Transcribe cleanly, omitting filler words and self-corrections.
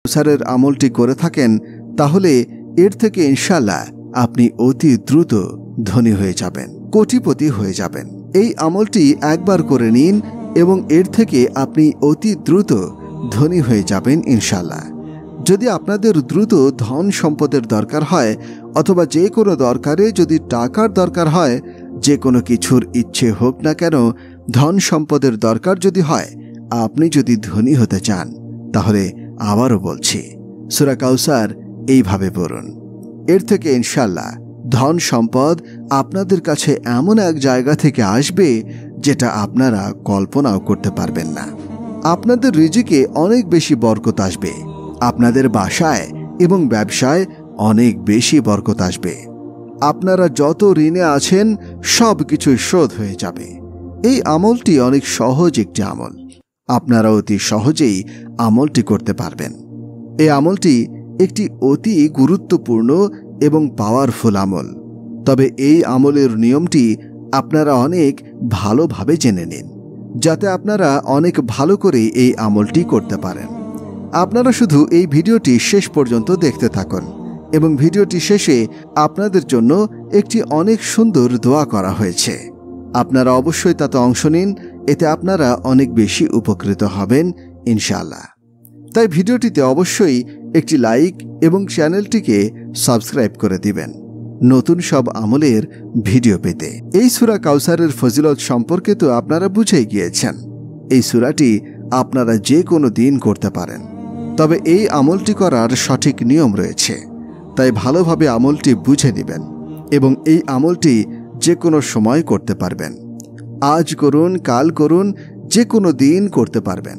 কাউসারের আমলটি করে থাকেন তাহলে এর থেকে ইনশাআল্লাহ আপনি অতি দ্রুত ধনী হয়ে যাবেন, কোটিপতি হয়ে যাবেন। এই আমলটি একবার করে নিন এবং এর থেকে আপনি অতি দ্রুত ধনী হয়ে যাবেন ইনশাআল্লাহ। যদি আপনাদের দ্রুত ধন সম্পদের দরকার হয় অথবা যে কোনো দরকারে যদি টাকার দরকার হয়, যে কোনো কিছুর ইচ্ছে হোক না কেন, ধন সম্পদের দরকার যদি হয়, আপনি যদি ধনী হতে চান, তাহলে আবারও বলছি সূরা কাউসার এইভাবে পড়ুন। এর থেকে ইনশাআল্লাহ ধন সম্পদ আপনাদের কাছে এমন এক জায়গা থেকে আসবে যেটা আপনারা কল্পনাও করতে পারবেন না। আপনাদের রিজিকে অনেক বেশি বরকত আসবে, আপনাদের বাসায় এবং ব্যবসায় অনেক বেশি বরকত আসবে। আপনারা যত ঋণে আছেন সব কিছু শোধ হয়ে যাবে। এই আমলটি অনেক সহজ একটি আমল, আপনারা অতি সহজেই আমলটি করতে পারবেন। এই আমলটি একটি অতি গুরুত্বপূর্ণ এবং পাওয়ারফুল আমল। তবে এই আমলের নিয়মটি আপনারা অনেক ভালোভাবে জেনে নিন, যাতে আপনারা অনেক ভালো করে এই আমলটি করতে পারেন। আপনারা শুধু এই ভিডিওটি শেষ পর্যন্ত দেখতে থাকুন এবং ভিডিওটি শেষে আপনাদের জন্য একটি অনেক সুন্দর দোয়া করা হয়েছে। আপনারা অবশ্যই তাতে অংশ নিন, এতে আপনারা অনেক বেশি উপকৃত হবেন ইনশাআল্লাহ। তাই ভিডিওটিতে অবশ্যই একটি লাইক এবং চ্যানেলটিকে সাবস্ক্রাইব করে দিবেন নতুন সব আমলের ভিডিও পেতে। এই সূরা কাউসারের ফজিলত সম্পর্কে তো আপনারা বুঝেই গিয়েছেন। এই সূরাটি আপনারা যে কোনো দিন করতে পারেন, তবে এই আমলটি করার সঠিক নিয়ম রয়েছে। তাই ভালোভাবে আমলটি বুঝে নেবেন এবং এই আমলটি যে কোনো সময় করতে পারবেন। আজ করুন, কাল করুন, যে কোনো দিন করতে পারবেন।